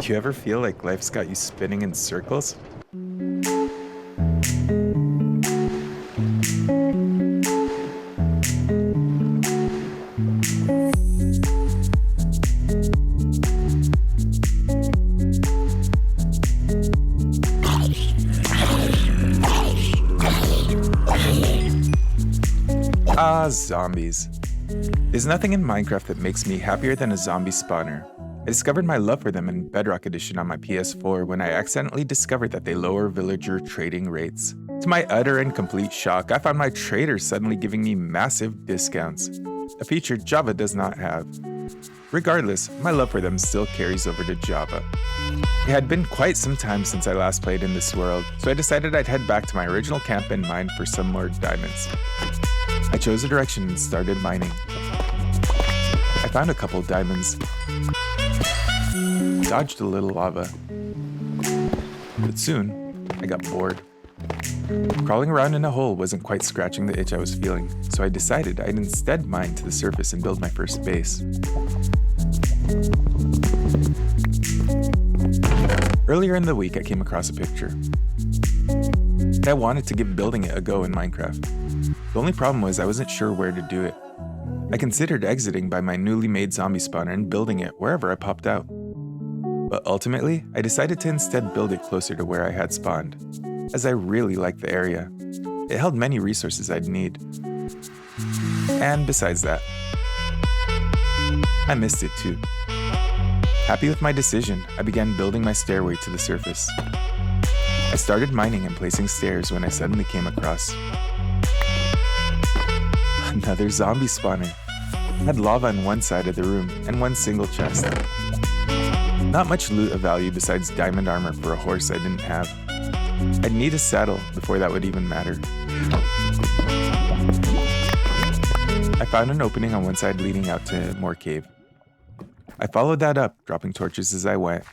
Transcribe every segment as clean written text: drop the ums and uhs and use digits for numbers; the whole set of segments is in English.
Do you ever feel like life's got you spinning in circles? Ah, zombies. There's nothing in Minecraft that makes me happier than a zombie spawner. I discovered my love for them in Bedrock Edition on my PS4 when I accidentally discovered that they lower villager trading rates. To my utter and complete shock, I found my traders suddenly giving me massive discounts, a feature Java does not have. Regardless, my love for them still carries over to Java. It had been quite some time since I last played in this world, so I decided I'd head back to my original camp and mine for some more diamonds. I chose a direction and started mining. I found a couple diamonds, dodged a little lava, but soon I got bored. Crawling around in a hole wasn't quite scratching the itch I was feeling, so I decided I'd instead mine to the surface and build my first base. Earlier in the week, I came across a picture. I wanted to give building it a go in Minecraft. The only problem was I wasn't sure where to do it. I considered exiting by my newly made zombie spawner and building it wherever I popped out. But ultimately, I decided to instead build it closer to where I had spawned, as I really liked the area. It held many resources I'd need. And besides that, I missed it too. Happy with my decision, I began building my stairway to the surface. I started mining and placing stairs when I suddenly came across another zombie spawner. It had lava on one side of the room and one single chest. Not much loot of value besides diamond armor for a horse I didn't have. I'd need a saddle before that would even matter. I found an opening on one side leading out to more cave. I followed that up, dropping torches as I went.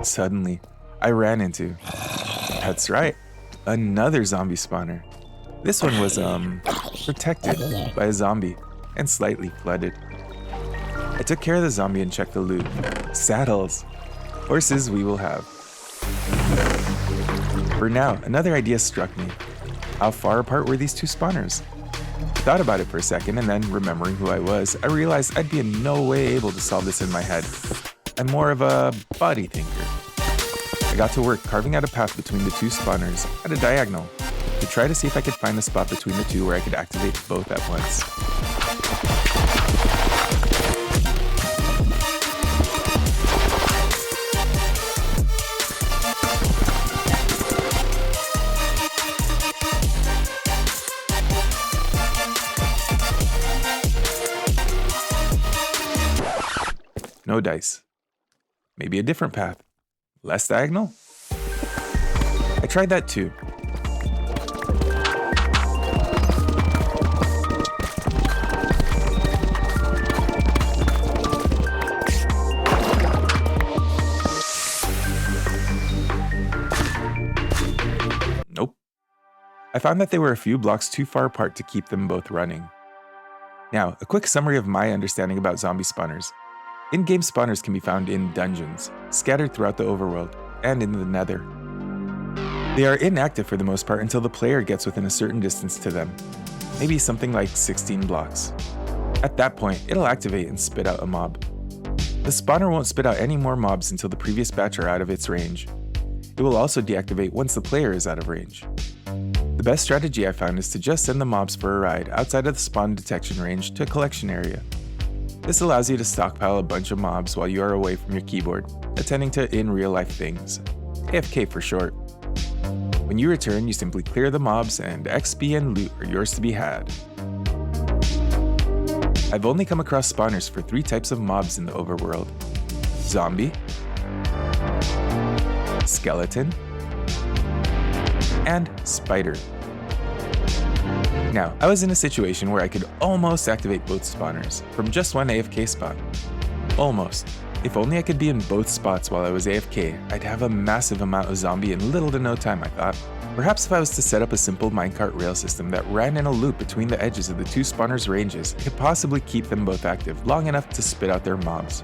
Suddenly, I ran into, that's right, another zombie spawner. This one was, protected by a zombie and slightly flooded. I took care of the zombie and checked the loot. Saddles. Horses we will have. For now, another idea struck me. How far apart were these two spawners? I thought about it for a second, and then, remembering who I was, I realized I'd be in no way able to solve this in my head. I'm more of a body thinker. I got to work carving out a path between the two spawners at a diagonal to try to see if I could find a spot between the two where I could activate both at once. No dice. Maybe a different path. Less diagonal? I tried that too. Nope. I found that they were a few blocks too far apart to keep them both running. Now, a quick summary of my understanding about zombie spawners. In-game spawners can be found in dungeons, scattered throughout the overworld, and in the nether. They are inactive for the most part until the player gets within a certain distance to them, maybe something like 16 blocks. At that point, it'll activate and spit out a mob. The spawner won't spit out any more mobs until the previous batch are out of its range. It will also deactivate once the player is out of range. The best strategy I found is to just send the mobs for a ride outside of the spawn detection range to a collection area. This allows you to stockpile a bunch of mobs while you are away from your keyboard, attending to in-real-life things. AFK for short. When you return, you simply clear the mobs and XP and loot are yours to be had. I've only come across spawners for 3 types of mobs in the overworld. Zombie, skeleton, and spider. Now, I was in a situation where I could almost activate both spawners from just one AFK spot. Almost. If only I could be in both spots while I was AFK, I'd have a massive amount of zombie in little to no time, I thought. Perhaps if I was to set up a simple minecart rail system that ran in a loop between the edges of the two spawners' ranges, it could possibly keep them both active long enough to spit out their mobs.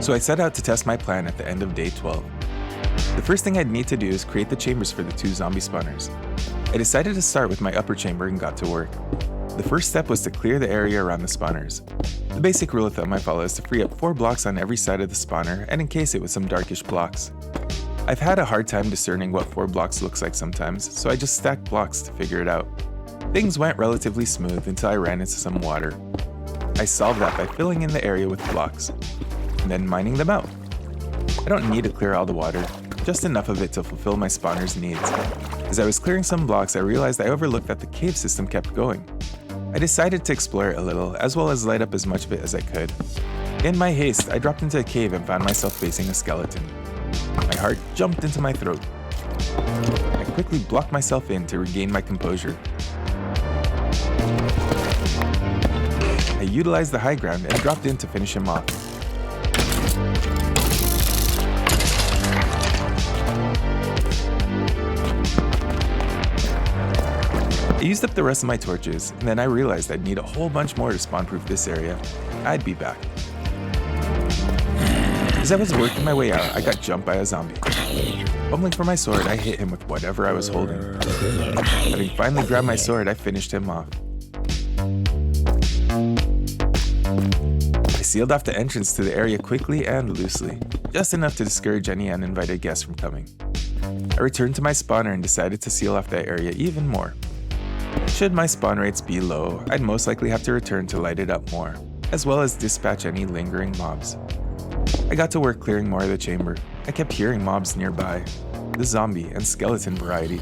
So I set out to test my plan at the end of day 12. The first thing I'd need to do is create the chambers for the two zombie spawners. I decided to start with my upper chamber and got to work. The first step was to clear the area around the spawners. The basic rule of thumb I follow is to free up 4 blocks on every side of the spawner and encase it with some darkish blocks. I've had a hard time discerning what 4 blocks looks like sometimes, so I just stacked blocks to figure it out. Things went relatively smooth until I ran into some water. I solved that by filling in the area with blocks, and then mining them out. I don't need to clear all the water, just enough of it to fulfill my spawner's needs. As I was clearing some blocks, I realized I overlooked that the cave system kept going. I decided to explore it a little, as well as light up as much of it as I could. In my haste, I dropped into a cave and found myself facing a skeleton. My heart jumped into my throat. I quickly blocked myself in to regain my composure. I utilized the high ground and dropped in to finish him off. I used up the rest of my torches, and then I realized I'd need a whole bunch more to spawn-proof this area. I'd be back. As I was working my way out, I got jumped by a zombie. Fumbling for my sword, I hit him with whatever I was holding. Having finally grabbed my sword, I finished him off. I sealed off the entrance to the area quickly and loosely, just enough to discourage any uninvited guests from coming. I returned to my spawner and decided to seal off that area even more. Should my spawn rates be low, I'd most likely have to return to light it up more, as well as dispatch any lingering mobs. I got to work clearing more of the chamber. I kept hearing mobs nearby, the zombie and skeleton variety.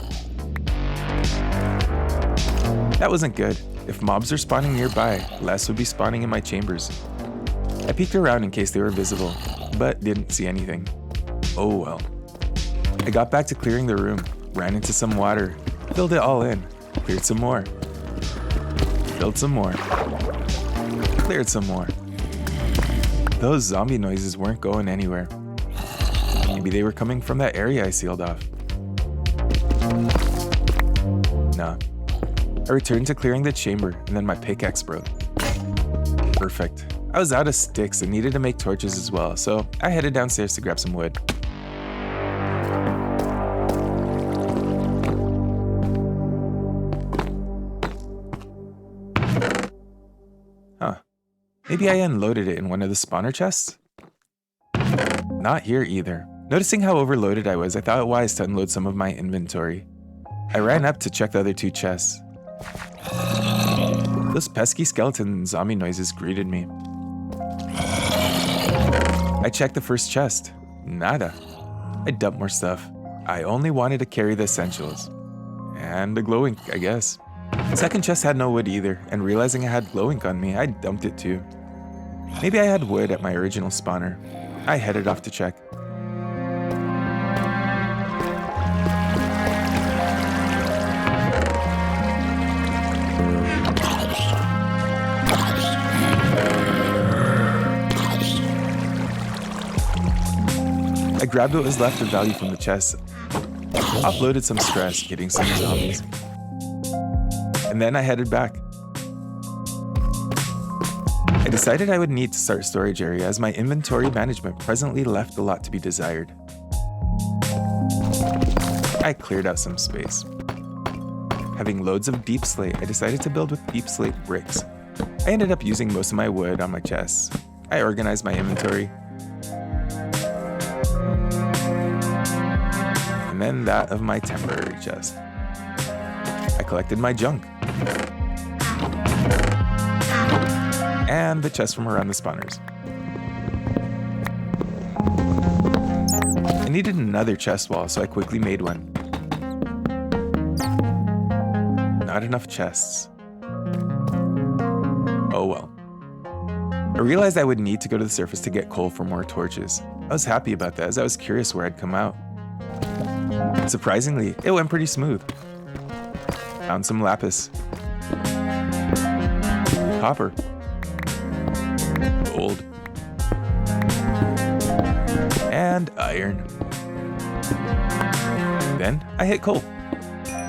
That wasn't good. If mobs are spawning nearby, less would be spawning in my chambers. I peeked around in case they were visible, but didn't see anything. Oh well. I got back to clearing the room, ran into some water, filled it all in, cleared some more, filled some more, cleared some more. Those zombie noises weren't going anywhere. Maybe they were coming from that area I sealed off. Nah. I returned to clearing the chamber, and then my pickaxe broke. Perfect. I was out of sticks and needed to make torches as well, so I headed downstairs to grab some wood. Huh. Maybe I unloaded it in one of the spawner chests? Not here either. Noticing how overloaded I was, I thought it wise to unload some of my inventory. I ran up to check the other 2 chests. Those pesky skeleton zombie noises greeted me. I checked the first chest. Nada. I dumped more stuff. I only wanted to carry the essentials. And the glow ink, I guess. The second chest had no wood either, and realizing I had glow ink on me, I dumped it too. Maybe I had wood at my original spawner. I headed off to check. I grabbed what was left of value from the chest, offloaded some stress getting some zombies, and then I headed back. I decided I would need to start storage area as my inventory management presently left a lot to be desired. I cleared out some space. Having loads of deep slate, I decided to build with deep slate bricks. I ended up using most of my wood on my chests. I organized my inventory, and then that of my temporary chest. I collected my junk, and the chest from around the spawners. I needed another chest wall, so I quickly made one. Not enough chests. Oh well. I realized I would need to go to the surface to get coal for more torches. I was happy about that as I was curious where I'd come out. Surprisingly, it went pretty smooth. Found some lapis, copper, gold, and iron. Then I hit coal.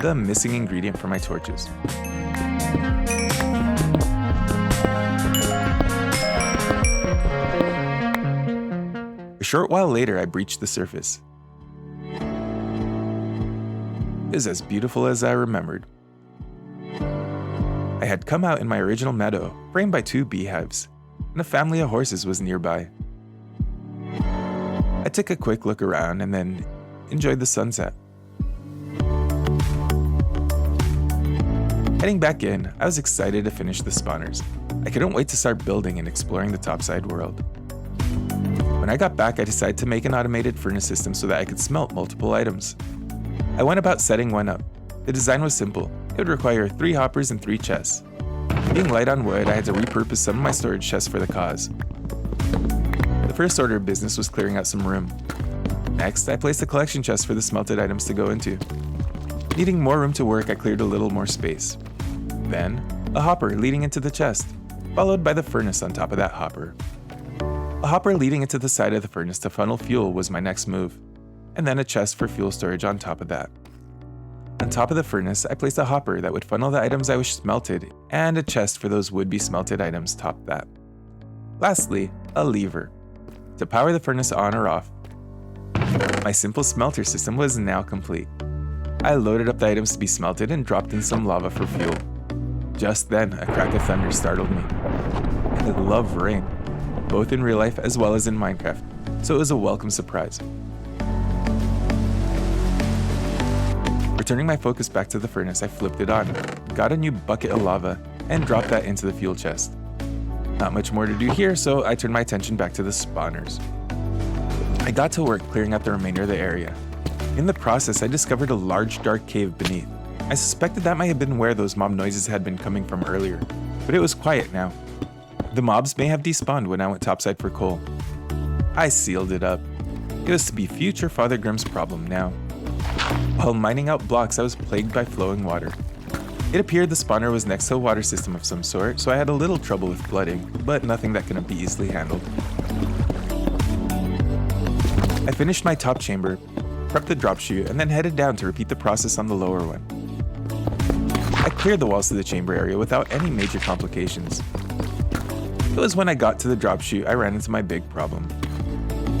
the missing ingredient for my torches. A short while later, I breached the surface. It was as beautiful as I remembered. I had come out in my original meadow, framed by 2 beehives, and a family of horses was nearby. I took a quick look around and then enjoyed the sunset. Heading back in, I was excited to finish the spawners. I couldn't wait to start building and exploring the topside world. When I got back, I decided to make an automated furnace system so that I could smelt multiple items. I went about setting one up. The design was simple. It would require 3 hoppers and 3 chests. Being light on wood, I had to repurpose some of my storage chests for the cause. The first order of business was clearing out some room. Next, I placed a collection chest for the smelted items to go into. Needing more room to work, I cleared a little more space. Then, a hopper leading into the chest, followed by the furnace on top of that hopper. A hopper leading into the side of the furnace to funnel fuel was my next move, and then a chest for fuel storage on top of that. On top of the furnace, I placed a hopper that would funnel the items I wished smelted, and a chest for those would-be smelted items topped that. Lastly, a lever to power the furnace on or off. My simple smelter system was now complete. I loaded up the items to be smelted and dropped in some lava for fuel. Just then, a crack of thunder startled me. I love rain, both in real life as well as in Minecraft, so it was a welcome surprise. Returning my focus back to the furnace, I flipped it on, got a new bucket of lava, and dropped that into the fuel chest. Not much more to do here, so I turned my attention back to the spawners. I got to work clearing out the remainder of the area. In the process, I discovered a large dark cave beneath. I suspected that might have been where those mob noises had been coming from earlier, but it was quiet now. The mobs may have despawned when I went topside for coal. I sealed it up. It was to be future Father Grimm's problem now. While mining out blocks, I was plagued by flowing water. It appeared the spawner was next to a water system of some sort, so I had a little trouble with flooding, but nothing that couldn't be easily handled. I finished my top chamber, prepped the drop chute, and then headed down to repeat the process on the lower one. I cleared the walls to the chamber area without any major complications. It was when I got to the drop chute I ran into my big problem.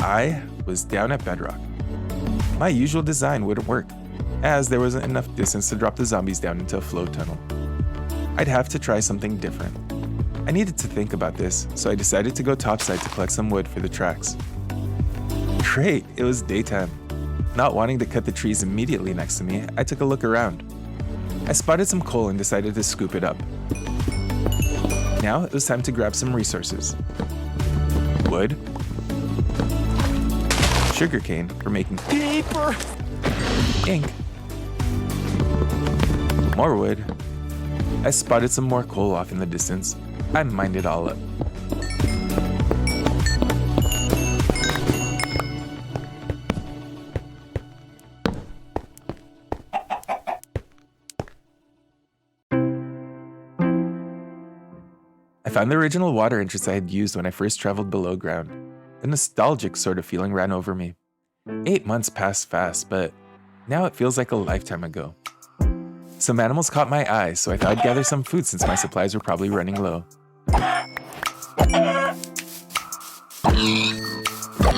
I was down at bedrock. My usual design wouldn't work, as there wasn't enough distance to drop the zombies down into a flow tunnel. I'd have to try something different. I needed to think about this, so I decided to go topside to collect some wood for the tracks. Great, it was daytime. Not wanting to cut the trees immediately next to me, I took a look around. I spotted some coal and decided to scoop it up. Now it was time to grab some resources. Wood, sugarcane for making paper, ink, more wood. I spotted some more coal off in the distance. I mined it all up. I found the original water entrance I had used when I first traveled below ground. A nostalgic sort of feeling ran over me. 8 months passed fast, but now it feels like a lifetime ago. Some animals caught my eye, so I thought I'd gather some food since my supplies were probably running low.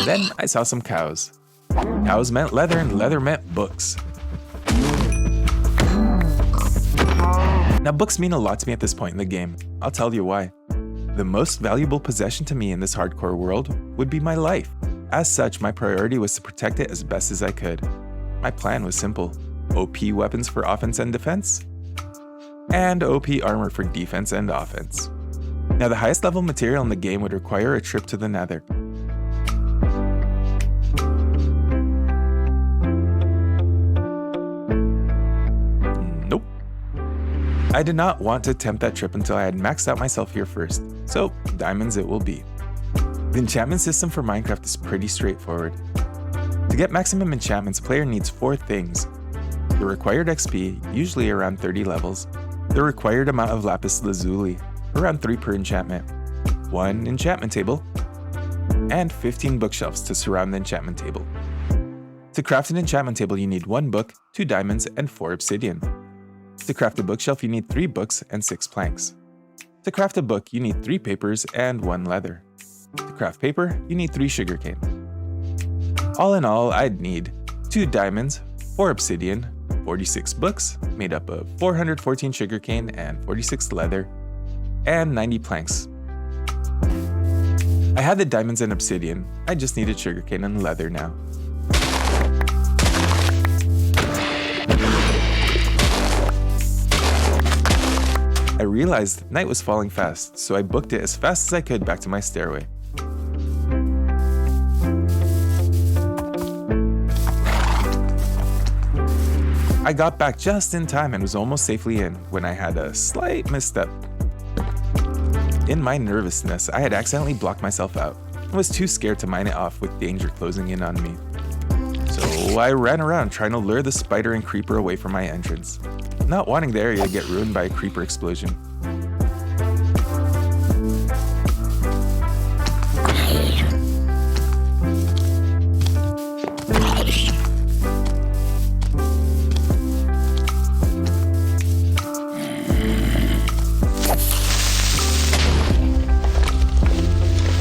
Then I saw some cows. Cows meant leather and leather meant books. Now books mean a lot to me at this point in the game. I'll tell you why. The most valuable possession to me in this hardcore world would be my life. As such, my priority was to protect it as best as I could. My plan was simple. OP weapons for offense and defense, and OP armor for defense and offense. Now the highest level material in the game would require a trip to the Nether. Nope. I did not want to attempt that trip until I had maxed out myself here first, so diamonds it will be. The enchantment system for Minecraft is pretty straightforward. To get maximum enchantments, a player needs 4 things. The required XP, usually around 30 levels, the required amount of lapis lazuli, around 3 per enchantment, 1 enchantment table, and 15 bookshelves to surround the enchantment table. To craft an enchantment table, you need 1 book, 2 diamonds, and 4 obsidian. To craft a bookshelf, you need 3 books and 6 planks. To craft a book, you need 3 papers and 1 leather. To craft paper, you need 3 sugarcane. All in all, I'd need 2 diamonds, 4 obsidian, 46 books, made up of 414 sugarcane and 46 leather, and 90 planks. I had the diamonds and obsidian, I just needed sugarcane and leather now. I realized night was falling fast, so I booked it as fast as I could back to my stairway. I got back just in time and was almost safely in when I had a slight misstep. In my nervousness, I had accidentally blocked myself out and was too scared to mine it off with danger closing in on me. So I ran around trying to lure the spider and creeper away from my entrance, not wanting the area to get ruined by a creeper explosion.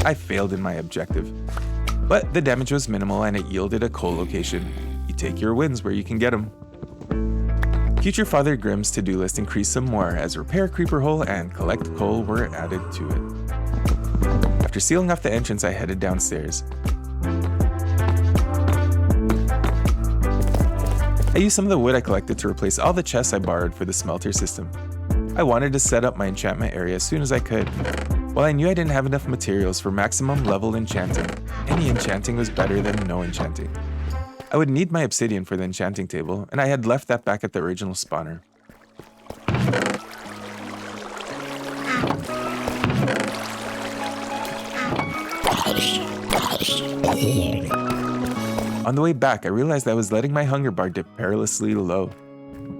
I failed in my objective, but the damage was minimal and it yielded a coal location. You take your wins where you can get them. Future Father Grimm's to-do list increased some more as repair creeper hole and collect coal were added to it. After sealing off the entrance, I headed downstairs. I used some of the wood I collected to replace all the chests I borrowed for the smelter system. I wanted to set up my enchantment area as soon as I could. While I knew I didn't have enough materials for maximum level enchanting, any enchanting was better than no enchanting. I would need my obsidian for the enchanting table, and I had left that back at the original spawner. On the way back, I realized I was letting my hunger bar dip perilously low.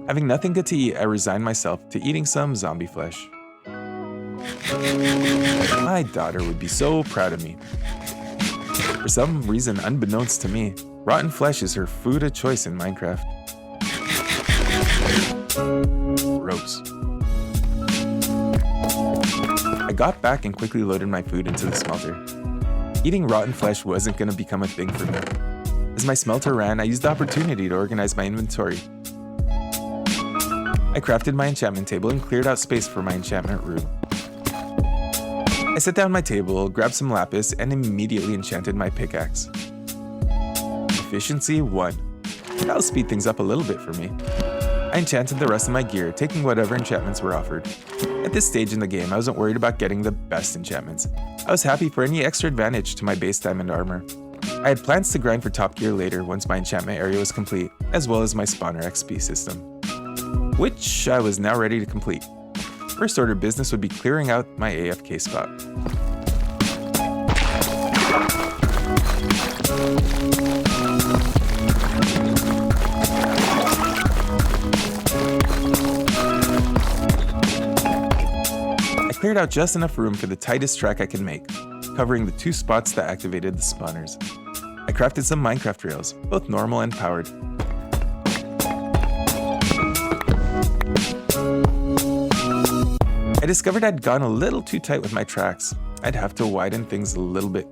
Having nothing good to eat, I resigned myself to eating some zombie flesh. My daughter would be so proud of me. For some reason unbeknownst to me, rotten flesh is her food of choice in Minecraft. Gross. I got back and quickly loaded my food into the smelter. Eating rotten flesh wasn't going to become a thing for me. As my smelter ran, I used the opportunity to organize my inventory. I crafted my enchantment table and cleared out space for my enchantment room. I set down my table, grabbed some lapis, and immediately enchanted my pickaxe. Efficiency 1. That'll speed things up a little bit for me. I enchanted the rest of my gear, taking whatever enchantments were offered. At this stage in the game, I wasn't worried about getting the best enchantments. I was happy for any extra advantage to my base diamond armor. I had plans to grind for top gear later once my enchantment area was complete, as well as my spawner XP system, which I was now ready to complete. First order business would be clearing out my AFK spot. I cleared out just enough room for the tightest track I could make, covering the 2 spots that activated the spawners. I crafted some Minecraft rails, both normal and powered. I discovered I'd gone a little too tight with my tracks. I'd have to widen things a little bit.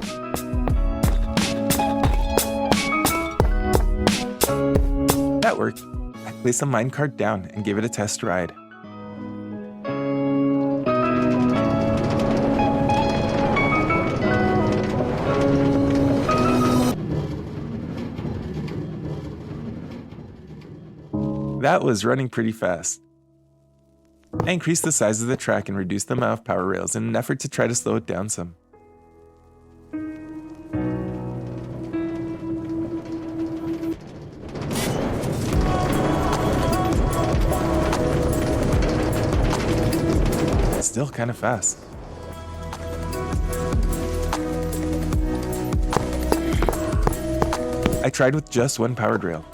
That worked. I placed the minecart down and gave it a test ride. That was running pretty fast. I increased the size of the track and reduced the amount of power rails in an effort to try to slow it down some. It's still kind of fast. I tried with just 1 powered rail.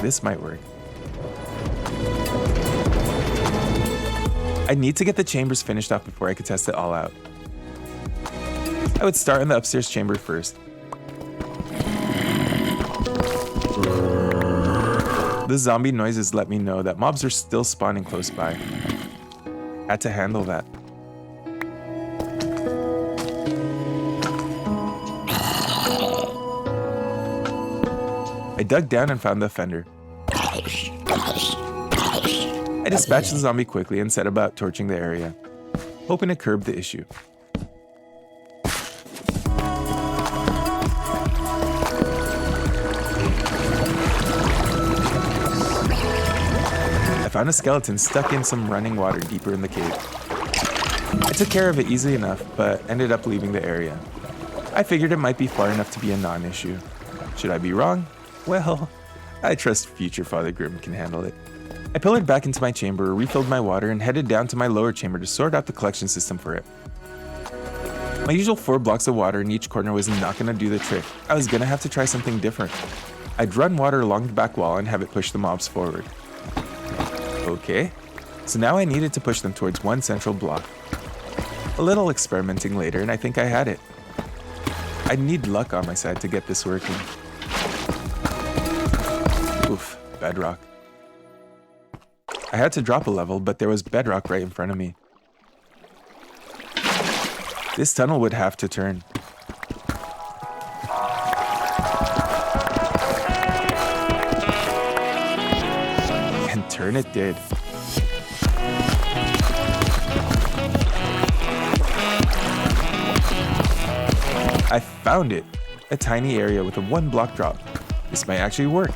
This might work. I need to get the chambers finished off before I could test it all out. I would start in the upstairs chamber first. The zombie noises let me know that mobs are still spawning close by. Had to handle that. I dug down and found the offender. I dispatched the zombie quickly and set about torching the area, hoping to curb the issue. I found a skeleton stuck in some running water deeper in the cave. I took care of it easily enough, but ended up leaving the area. I figured it might be far enough to be a non-issue. Should I be wrong? Well, I trust future Father Grimm can handle it. I pillared back into my chamber, refilled my water, and headed down to my lower chamber to sort out the collection system for it. My usual 4 blocks of water in each corner was not going to do the trick. I was going to have to try something different. I'd run water along the back wall and have it push the mobs forward. Okay, so now I needed to push them towards one central block. A little experimenting later, and I think I had it. I'd need luck on my side to get this working. Oof, bedrock. I had to drop a level, but there was bedrock right in front of me. This tunnel would have to turn. And turn it did. I found it! A tiny area with a 1 block drop. This might actually work.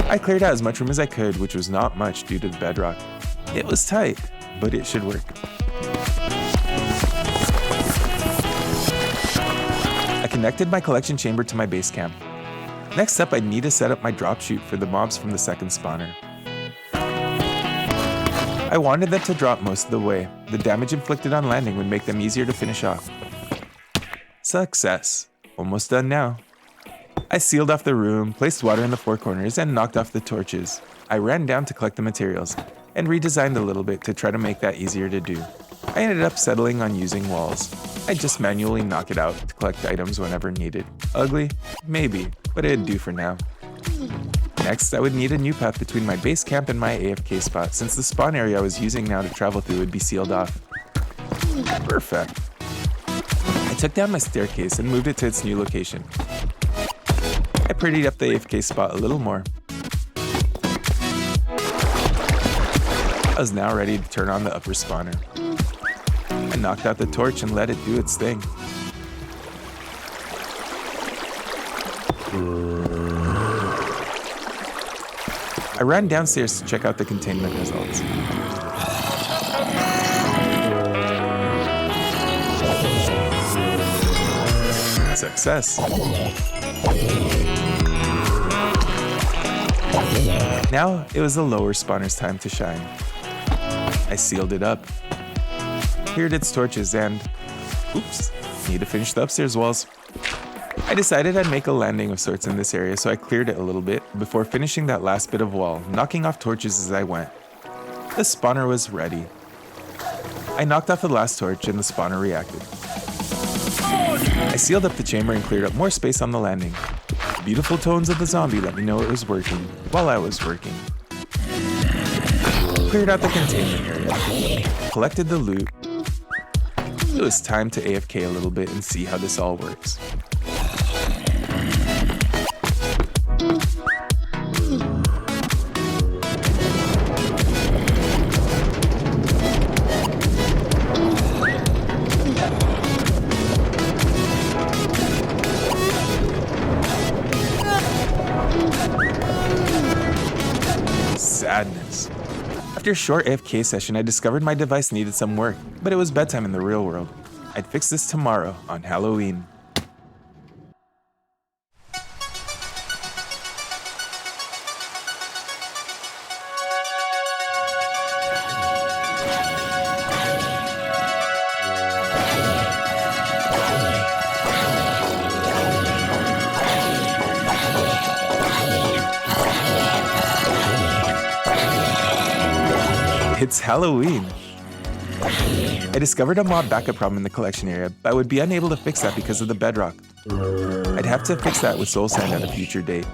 I cleared out as much room as I could, which was not much due to the bedrock. It was tight, but it should work. I connected my collection chamber to my base camp. Next up, I'd need to set up my drop chute for the mobs from the second spawner. I wanted them to drop most of the way. The damage inflicted on landing would make them easier to finish off. Success. Almost done now. I sealed off the room, placed water in the 4 corners, and knocked off the torches. I ran down to collect the materials, and redesigned a little bit to try to make that easier to do. I ended up settling on using walls. I just manually knock it out to collect items whenever needed. Ugly? Maybe, but it'd do for now. Next, I would need a new path between my base camp and my AFK spot, since the spawn area I was using now to travel through would be sealed off. Perfect. I took down my staircase and moved it to its new location. I prettied up the AFK spot a little more. I was now ready to turn on the upper spawner. I knocked out the torch and let it do its thing. I ran downstairs to check out the containment results. Success. Now it was the lower spawner's time to shine. I sealed it up, cleared its torches, and oops, need to finish the upstairs walls. I decided I'd make a landing of sorts in this area, so I cleared it a little bit before finishing that last bit of wall, knocking off torches as I went. The spawner was ready. I knocked off the last torch and the spawner reacted. I sealed up the chamber and cleared up more space on the landing. The beautiful tones of the zombie let me know it was working while I was working. Cleared out the containment area, collected the loot. It was time to AFK a little bit and see how this all works. Sadness. After a short AFK session, I discovered my device needed some work, but it was bedtime in the real world. I'd fix this tomorrow on Halloween. It's Halloween! I discovered a mob backup problem in the collection area, but I would be unable to fix that because of the bedrock. I'd have to fix that with soul sand at a future date.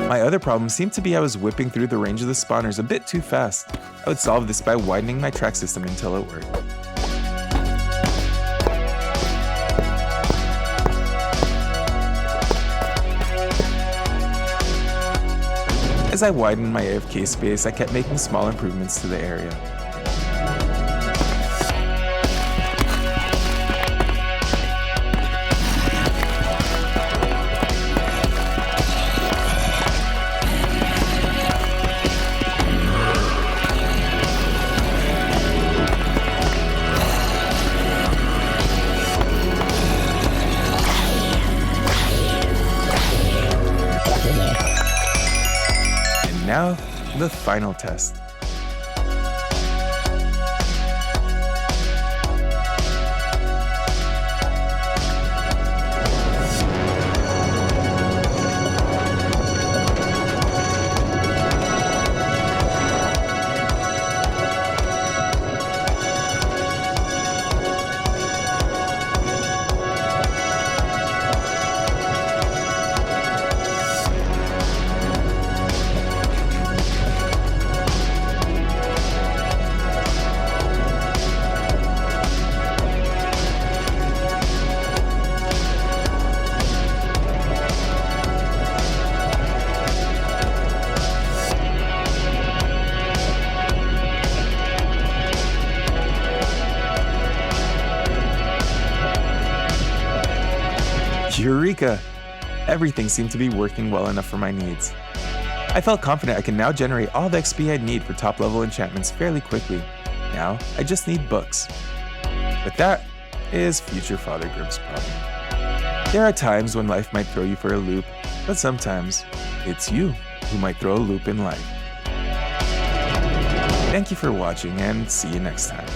My other problem seemed to be I was whipping through the range of the spawners a bit too fast. I would solve this by widening my track system until it worked. As I widened my AFK space, I kept making small improvements to the area. Now, the final test. Eureka! Everything seemed to be working well enough for my needs. I felt confident I can now generate all the XP I'd need for top level enchantments fairly quickly. Now, I just need books. But that is future Father Grimm's problem. There are times when life might throw you for a loop, but sometimes it's you who might throw a loop in life. Thank you for watching and see you next time.